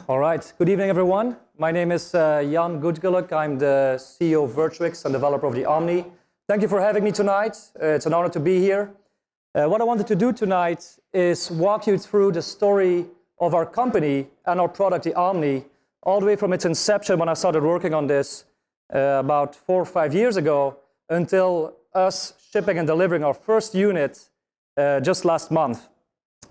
All right, good evening everyone. My name is Jan Goetgeluk. I'm the CEO of Virtuix and developer of the Omni. Thank you for having me tonight. It's an honor to be here. What I wanted to do tonight is walk you through the story of our company and our product, the Omni, all the way from its inception when I started working on this about 4 or 5 years ago until us shipping and delivering our first unit just last month.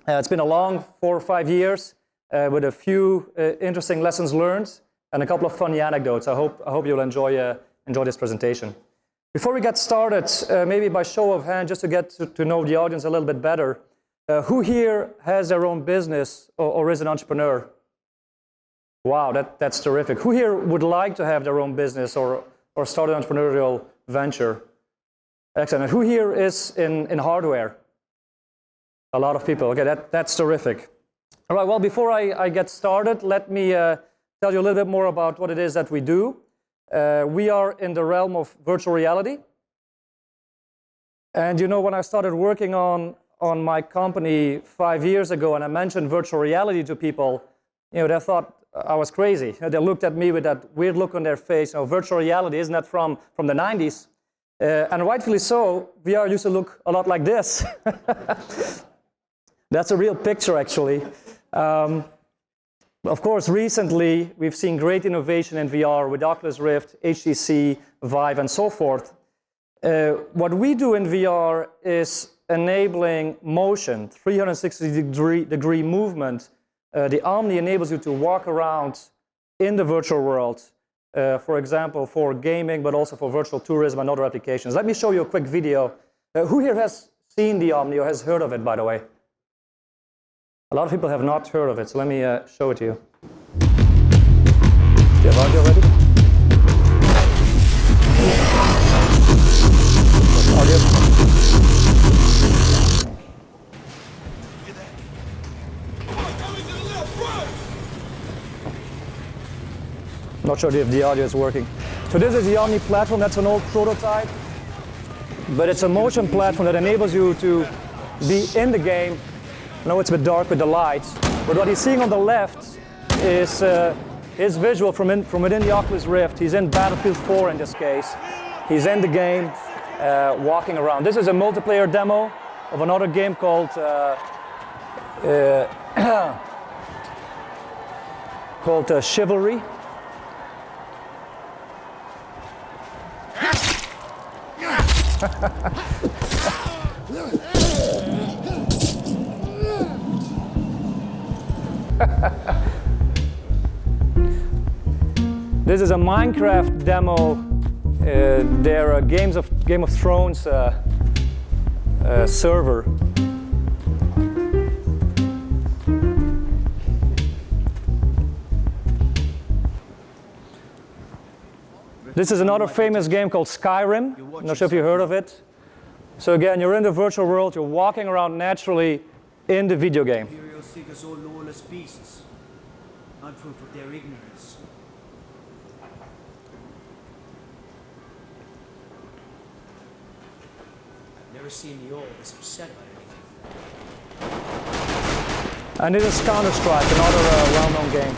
It's been a long 4 or 5 years with a few interesting lessons learned and a couple of funny anecdotes. I hope you'll enjoy this presentation. Before we get started, maybe by show of hand, just to get to know the audience a little bit better, who here has their own business or is an entrepreneur? Wow, that's terrific. Who here would like to have their own business or start an entrepreneurial venture? Excellent. And who here is in hardware? A lot of people. Okay, that's terrific. All right, well, before I get started, let me tell you a little bit more about what it is that we do. We are in the realm of virtual reality. And you know, when I started working on my company 5 years ago and I mentioned virtual reality to people, you know, they thought I was crazy. You know, they looked at me with that weird look on their face. You know, virtual reality, isn't that from the 90s? And rightfully so, VR used to look a lot like this. That's a real picture, actually. Of course, recently, we've seen great innovation in VR with Oculus Rift, HTC, Vive, and so forth. What we do in VR is enabling motion, 360-degree movement. The Omni enables you to walk around in the virtual world, for example, for gaming, but also for virtual tourism and other applications. Let me show you a quick video. Who here has seen the Omni or has heard of it, by the way? A lot of people have not heard of it, so let me show it to you. Do you have audio ready? Audio? Not sure if the audio is working. So this is the Omni platform. That's an old prototype, but it's a motion platform that enables you to be in the game. I know it's a bit dark with the lights, but what he's seeing on the left is his visual from within the Oculus Rift. He's in Battlefield 4 in this case. He's in the game, walking around. This is a multiplayer demo of another game called Chivalry. This is a Minecraft demo. They're a Game of Thrones server. This is another famous game called Skyrim. I'm not sure if you heard of it. So again, you're in the virtual world, you're walking around naturally in the video game. Imperial seekers or lawless beasts. I'm proof of their ignorance. Never seen the old this upset about anything. And this is Counter-Strike, another well-known game.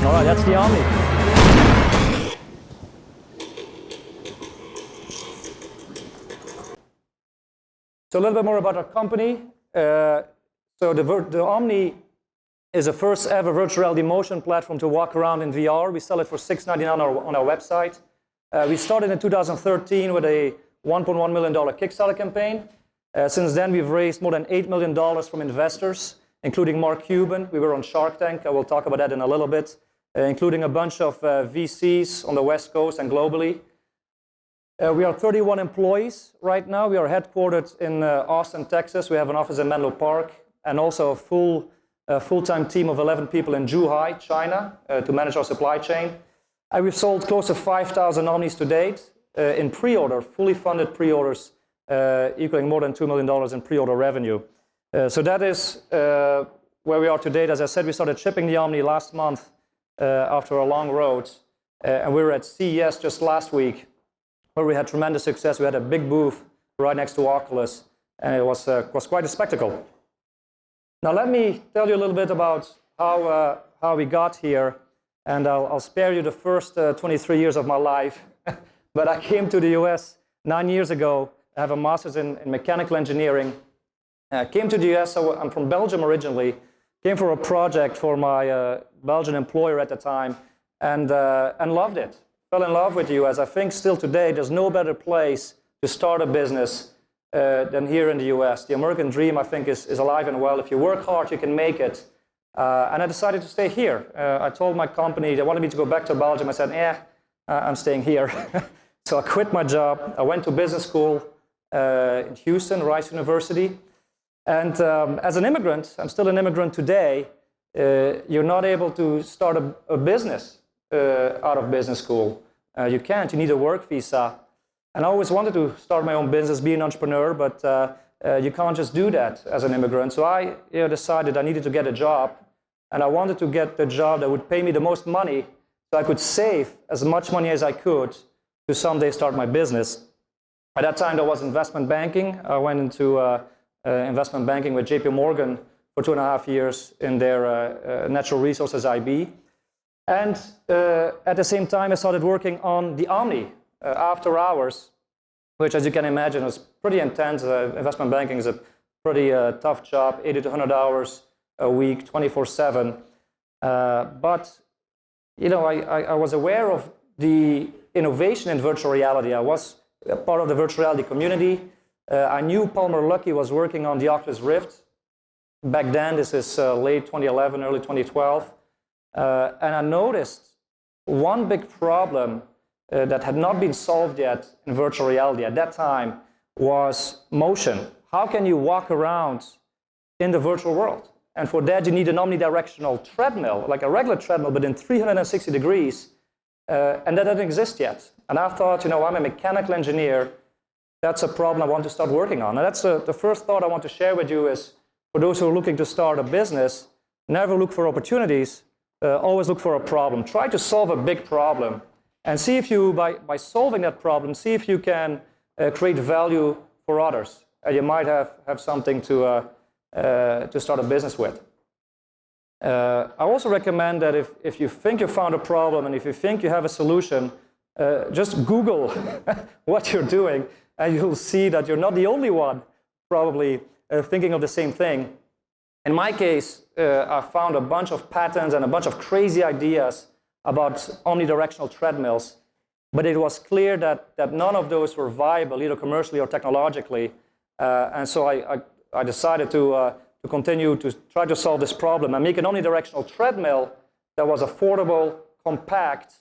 All right, that's the Omni. So a little bit more about our company. So the Omni is the first ever virtual reality motion platform to walk around in VR. We sell it for $6.99 on our website. We started in 2013 with a $1.1 million Kickstarter campaign. Since then, we've raised more than $8 million from investors, including Mark Cuban. We were on Shark Tank. I will talk about that in a little bit, including a bunch of VCs on the West Coast and globally. We are 31 employees right now. We are headquartered in Austin, Texas. We have an office in Menlo Park and also a full-time team of 11 people in Zhuhai, China, to manage our supply chain. And we've sold close to 5,000 Omnis to date in pre-order, fully funded pre-orders, equaling more than $2 million in pre-order revenue. So that is where we are to date. As I said, we started shipping the Omni last month after a long road. And we were at CES just last week, where we had tremendous success. We had a big booth right next to Oculus, and it was quite a spectacle. Now let me tell you a little bit about how we got here, and I'll spare you the first 23 years of my life. But I came to the US 9 years ago. I have a master's in mechanical engineering. Came to the US, so I'm from Belgium originally. Came for a project for my Belgian employer at the time, and loved it. Fell in love with the US. I think still today there's no better place to start a business than here in the US. The American dream, I think, is alive and well. If you work hard, you can make it. And I decided to stay here. I told my company they wanted me to go back to Belgium. I said, I'm staying here. So I quit my job. I went to business school in Houston, Rice University. And as an immigrant, I'm still an immigrant today, you're not able to start a business out of business school. You can't. You need a work visa. And I always wanted to start my own business, be an entrepreneur, but you can't just do that as an immigrant. So I decided I needed to get a job, and I wanted to get the job that would pay me the most money so I could save as much money as I could to someday start my business. At that time, there was investment banking. I went into investment banking with JP Morgan for 2.5 years in their natural resources IB. And at the same time, I started working on the Omni after hours, which, as you can imagine, was pretty intense. Investment banking is a pretty tough job, 80 to 100 hours a week, 24/7. But I was aware of the innovation in virtual reality. I was a part of the virtual reality community. I knew Palmer Luckey was working on the Oculus Rift. Back then, this is late 2011, early 2012. And I noticed one big problem that had not been solved yet in virtual reality at that time was motion. How can you walk around in the virtual world? And for that, you need an omnidirectional treadmill, like a regular treadmill, but in 360 degrees. And that didn't exist yet. And I thought, I'm a mechanical engineer. That's a problem I want to start working on. And that's the first thought I want to share with you is, for those who are looking to start a business, never look for opportunities, always look for a problem. Try to solve a big problem. And see if you, by solving that problem, see if you can create value for others. You might have something to start a business with. I also recommend that if you think you found a problem and if you think you have a solution, just Google what you're doing, and you'll see that you're not the only one probably thinking of the same thing. In my case, I found a bunch of patents and a bunch of crazy ideas about omnidirectional treadmills, but it was clear that none of those were viable, either commercially or technologically. And so I decided to continue to try to solve this problem and make an omnidirectional treadmill that was affordable, compact,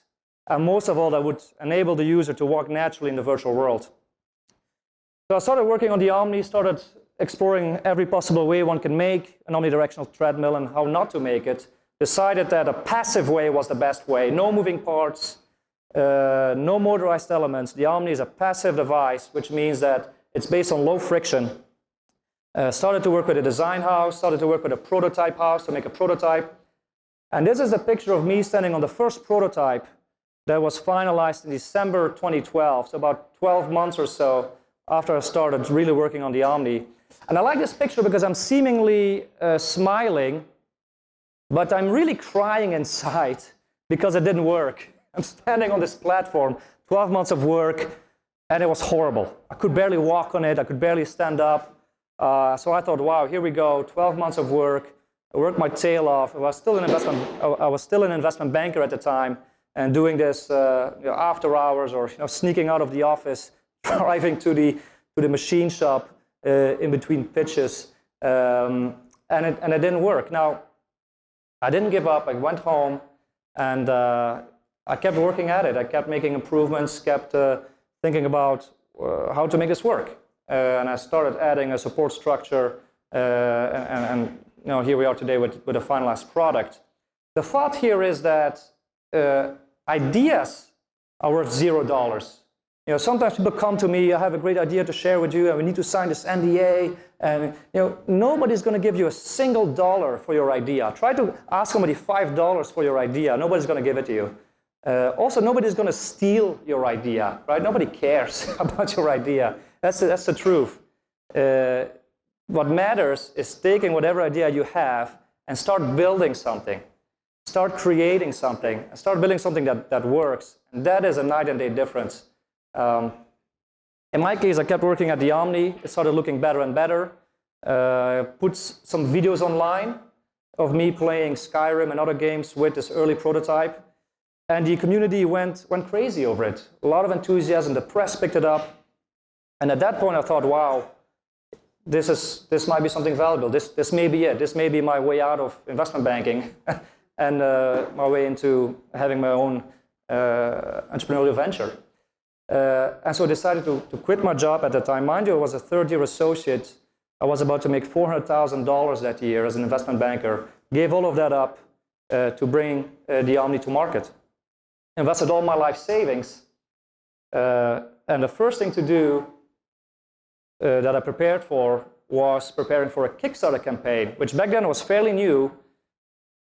and most of all, that would enable the user to walk naturally in the virtual world. So I started working on the Omni, started exploring every possible way one can make an omnidirectional treadmill and how not to make it. Decided that a passive way was the best way. No moving parts, no motorized elements. The Omni is a passive device, which means that it's based on low friction. Started to work with a design house, started to work with a prototype house to make a prototype. And this is a picture of me standing on the first prototype that was finalized in December 2012, so about 12 months or so after I started really working on the Omni. And I like this picture because I'm seemingly smiling, but I'm really crying inside because it didn't work. I'm standing on this platform, 12 months of work, and it was horrible. I could barely walk on it, I could barely stand up. So I thought, wow, here we go, 12 months of work. I worked my tail off. I was still an investment banker at the time, and doing this after hours or sneaking out of the office, driving to the machine shop in between pitches, and it didn't work. Now, I didn't give up. I went home, and I kept working at it. I kept making improvements, kept thinking about how to make this work. And I started adding a support structure, and here we are today with a finalized product. The thought here is that ideas are worth $0. Sometimes people come to me, I have a great idea to share with you, and we need to sign this NDA, and nobody's going to give you a single dollar for your idea. Try to ask somebody $5 for your idea. Nobody's going to give it to you. Also, nobody's going to steal your idea, right? Nobody cares about your idea. That's the truth. What matters is taking whatever idea you have and start building something. Start creating something. Start building something that works. And that is a night and day difference. In my case, I kept working at the Omni. It started looking better and better. Put some videos online of me playing Skyrim and other games with this early prototype. And the community went crazy over it. A lot of enthusiasm. The press picked it up. And at that point, I thought, wow, this might be something valuable. This may be it. This may be my way out of investment banking and my way into having my own entrepreneurial venture. And so I decided to quit my job at the time. Mind you, I was a third-year associate. I was about to make $400,000 that year as an investment banker. Gave all of that up to bring the Omni to market. Invested all my life savings. And the first thing to do that I prepared for was preparing for a Kickstarter campaign, which back then was fairly new.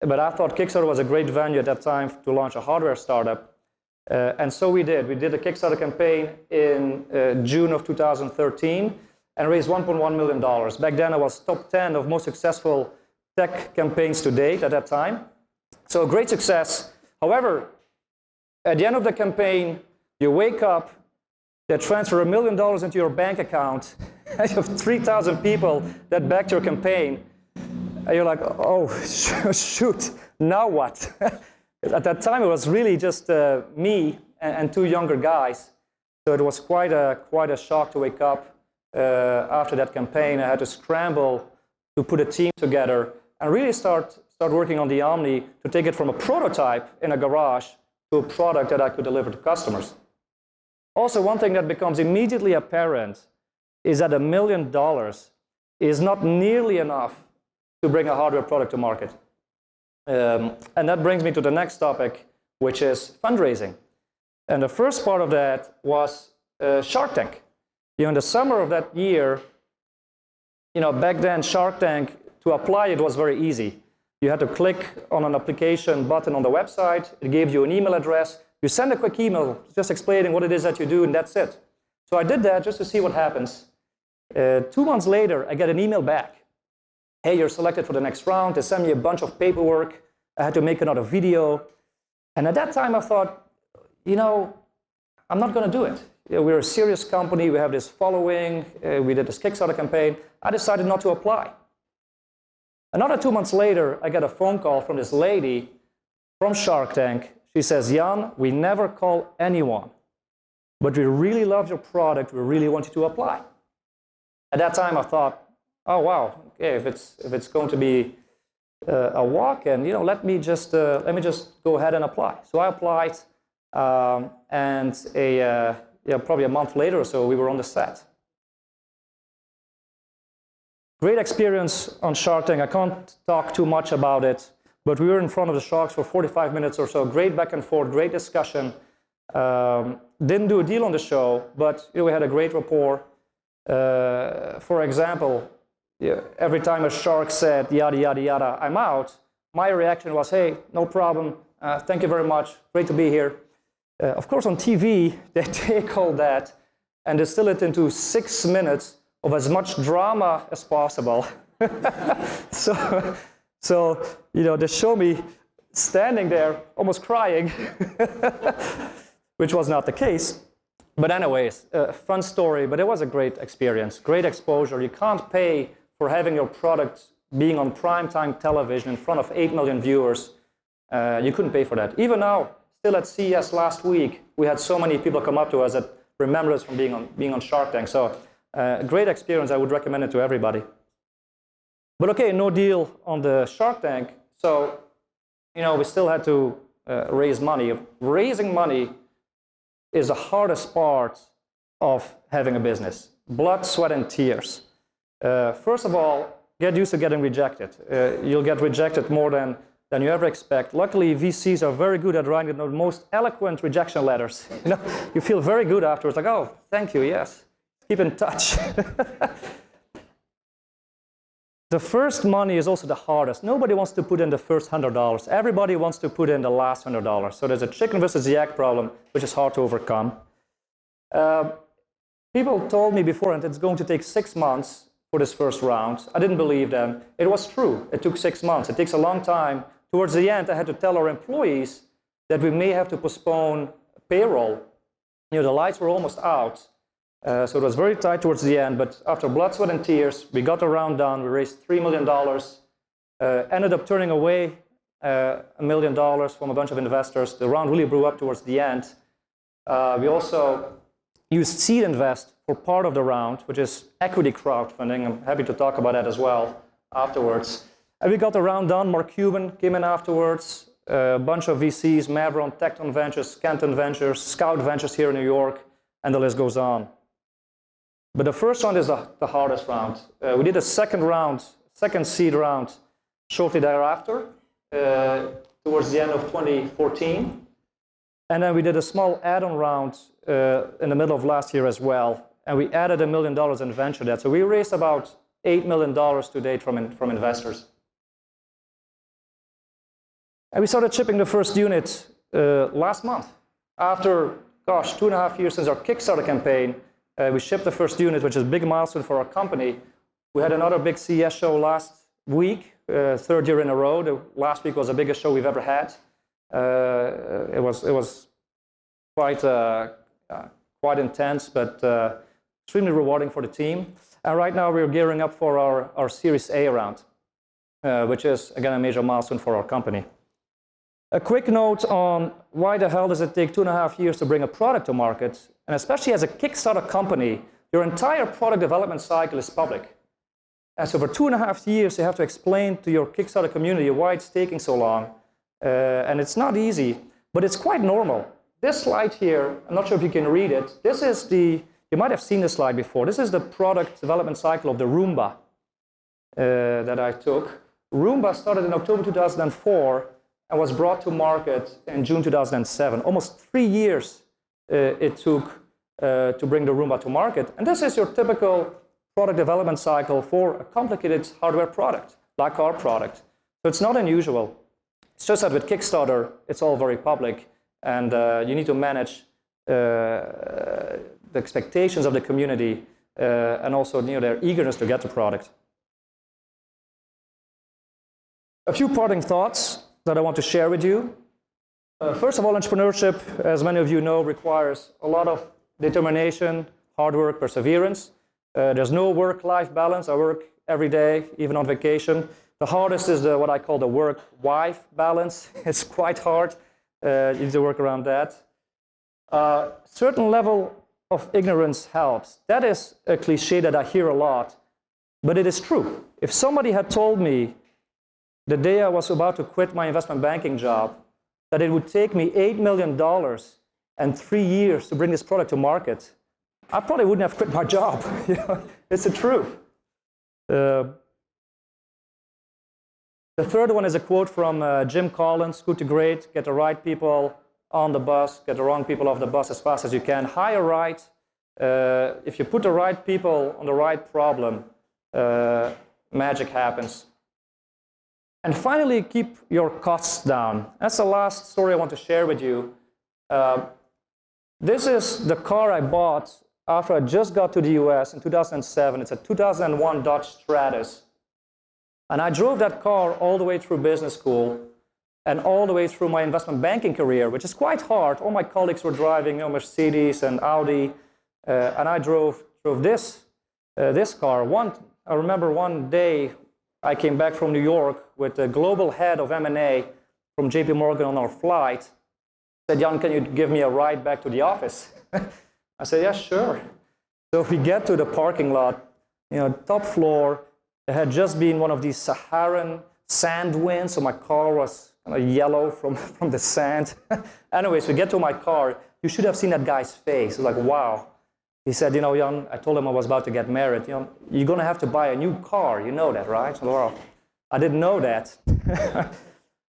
But I thought Kickstarter was a great venue at that time to launch a hardware startup. And so we did. We did a Kickstarter campaign in June of 2013 and raised $1.1 million. Back then, I was top 10 of most successful tech campaigns to date at that time. So a great success. However, at the end of the campaign, you wake up, they transfer $1 million into your bank account, and you have 3,000 people that backed your campaign. And you're like, oh, shoot, now what? At that time, it was really just me and two younger guys. So it was quite a shock to wake up after that campaign. I had to scramble to put a team together and really start working on the Omni to take it from a prototype in a garage to a product that I could deliver to customers. Also, one thing that becomes immediately apparent is that $1 million is not nearly enough to bring a hardware product to market. And that brings me to the next topic, which is fundraising. And the first part of that was Shark Tank. In the summer of that year, back then Shark Tank, to apply it was very easy. You had to click on an application button on the website. It gave you an email address. You send a quick email just explaining what it is that you do, and that's it. So I did that just to see what happens. 2 months later, I get an email back. Hey, you're selected for the next round. They sent me a bunch of paperwork. I had to make another video. And at that time, I thought, I'm not going to do it. We're a serious company. We have this following. We did this Kickstarter campaign. I decided not to apply. Another 2 months later, I get a phone call from this lady from Shark Tank. She says, Jan, we never call anyone, but we really love your product. We really want you to apply. At that time, I thought, oh, wow, okay, if it's going to be a walk-in, let me just go ahead and apply. So I applied, and probably a month later or so, we were on the set. Great experience on Shark Tank. I can't talk too much about it, but we were in front of the sharks for 45 minutes or so. Great back and forth, great discussion. Didn't do a deal on the show, but we had a great rapport. For example, every time a shark said, yada, yada, yada, I'm out, my reaction was, hey, no problem. Thank you very much. Great to be here. Of course, on TV, they take all that and distill it into 6 minutes of as much drama as possible. So they show me standing there, almost crying, which was not the case. But anyways, fun story, but it was a great experience, great exposure. You can't pay for having your product being on primetime television in front of 8 million viewers. You couldn't pay for that. Even now, still at CES last week, we had so many people come up to us that remember us from being on Shark Tank. So great experience. I would recommend it to everybody. But okay, no deal on the Shark Tank. So, we still had to raise money. Raising money is the hardest part of having a business. Blood, sweat, and tears. First of all, get used to getting rejected. You'll get rejected more than than you ever expect. Luckily, VCs are very good at writing the most eloquent rejection letters. You know, you feel very good afterwards, like, oh, thank you, yes. Keep in touch. The first money is also the hardest. Nobody wants to put in the first $100. Everybody wants to put in the last $100. So there's a chicken versus the egg problem, which is hard to overcome. People told me beforehand it's going to take 6 months for this first round. I didn't believe them. It was true. It took 6 months. It takes a long time. Towards the end, I had to tell our employees that we may have to postpone payroll. You know, the lights were almost out. So it was very tight towards the end, but after blood, sweat, and tears, we got the round done. We raised $3 million, ended up turning away $1 million from a bunch of investors. The round really blew up towards the end. We also used Seed Invest for part of the round, which is equity crowdfunding. I'm happy to talk about that as well afterwards. And we got the round done. Mark Cuban came in afterwards. A bunch of VCs, Mavron, Tecton Ventures, Canton Ventures, Scout Ventures here in New York, and the list goes on. But the first round is the hardest round. We did a second seed round shortly thereafter, towards the end of 2014. And then we did a small add-on round in the middle of last year as well. And we added $1 million in venture debt. So we raised about $8 million to date from investors. And we started shipping the first unit last month. After, 2.5 years since our Kickstarter campaign, we shipped the first unit, which is a big milestone for our company. We had another big CES show last week, third year in a row. The last week was the biggest show we've ever had. It was quite intense, but extremely rewarding for the team. And right now we're gearing up for our Series A round, which is, again, a major milestone for our company. A quick note on why the hell does it take 2.5 years to bring a product to market? And especially as a Kickstarter company, your entire product development cycle is public. And so for 2.5 years, you have to explain to your Kickstarter community why it's taking so long. And it's not easy, but it's quite normal. This slide here, I'm not sure if you can read it. This is you might have seen this slide before. This is the product development cycle of the Roomba that I took. Roomba started in October 2004 and was brought to market in June 2007. Almost 3 years it took to bring the Roomba to market. And this is your typical product development cycle for a complicated hardware product, like our product. So it's not unusual. It's just that with Kickstarter, it's all very public, and you need to manage the expectations of the community and also their eagerness to get the product. A few parting thoughts that I want to share with you. First of all, entrepreneurship, as many of you know, requires a lot of determination, hard work, perseverance. There's no work-life balance. I work every day, even on vacation. The hardest is what I call the work-wife balance. It's quite hard. You need to work around that. Certain level of ignorance helps. That is a cliche that I hear a lot, but it is true. If somebody had told me the day I was about to quit my investment banking job that it would take me $8 million and 3 years to bring this product to market, I probably wouldn't have quit my job. It's the truth. The third one is a quote from Jim Collins, Good to Great: get the right people on the bus, get the wrong people off the bus as fast as you can. Hire right. If you put the right people on the right problem, magic happens. And finally, keep your costs down. That's the last story I want to share with you. This is the car I bought after I just got to the US in 2007. It's a 2001 Dodge Stratus. And I drove that car all the way through business school and all the way through my investment banking career, which is quite hard. All my colleagues were driving Mercedes and Audi, and I drove this car. I remember one day I came back from New York with the global head of M&A from JP Morgan on our flight. Said, Jan, can you give me a ride back to the office? I said, yeah, sure. So we get to the parking lot, top floor. There had just been one of these Saharan sand winds, so my car was kind of yellow from the sand. Anyways, we get to my car. You should have seen that guy's face. It was like, wow. He said, Jan, I told him I was about to get married. You're going to have to buy a new car. You know that, right? Well, I didn't know that.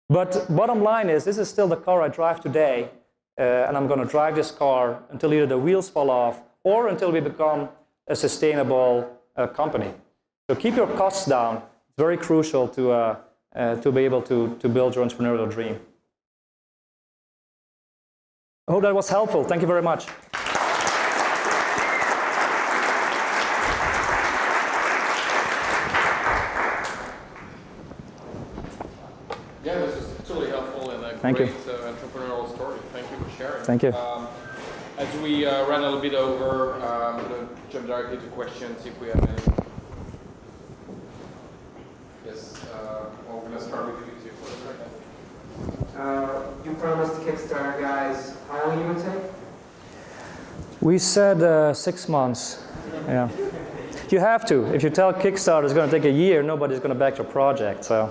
But bottom line is, this is still the car I drive today, and I'm going to drive this car until either the wheels fall off or until we become a sustainable company. So keep your costs down. It's very crucial to be able to build your entrepreneurial dream. I hope that was helpful. Thank you very much. Yeah, this is totally helpful and a Thank great you. Entrepreneurial story. Thank you for sharing. Thank you. As we ran a little bit over, I'm going to jump directly to questions if we have any. Yes, well, we're going to start with you two for a second. You promised Kickstarter guys how long you would take? We said 6 months. Yeah. You have to. If you tell Kickstarter it's going to take a year, nobody's going to back your project. So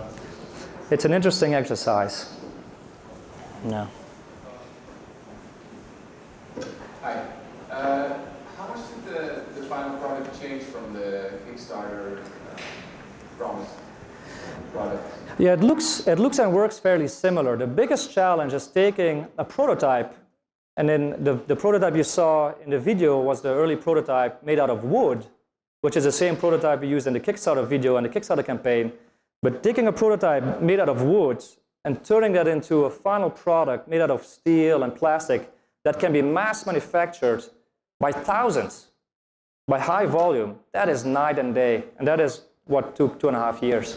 it's an interesting exercise. Yeah. Hi. How much did the final product change from the Kickstarter promised product? Yeah, it looks and works fairly similar. The biggest challenge is taking a prototype, and then the prototype you saw in the video was the early prototype made out of wood, which is the same prototype we used in the Kickstarter video and the Kickstarter campaign. But taking a prototype made out of wood and turning that into a final product made out of steel and plastic that can be mass manufactured by thousands, by high volume, that is night and day. And that is what took 2.5 years.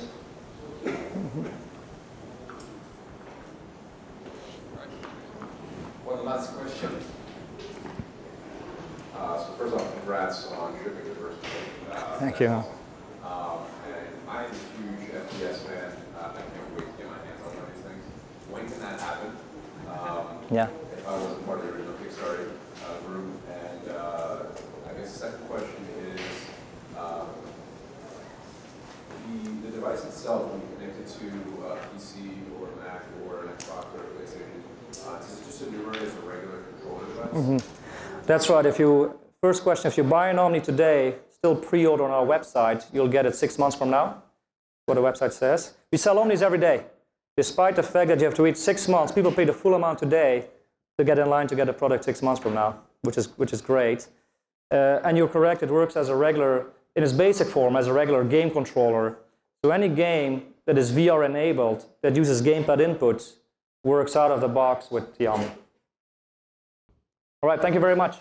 One last question. So first off, congrats on shipping the first book. Thank you. And I'm a huge FPS fan. I can't wait to get my hands on one of these things. When can that happen? Yeah. If I wasn't part of the original Kickstarter group. And I guess the second question is, the device itself, when you connect it to a PC or a Mac or an Xbox or a PlayStation, is it just enumerated as a regular controller device? That's right. First question, if you buy an Omni today, still pre-order on our website, you'll get it 6 months from now, what the website says. We sell Omnis every day. Despite the fact that you have to wait 6 months, people pay the full amount today to get in line to get a product 6 months from now, which is great. And you're correct, it works as a regular, in its basic form, as a regular game controller. So any game that is VR enabled, that uses gamepad inputs, works out of the box with the Omni. All right, thank you very much.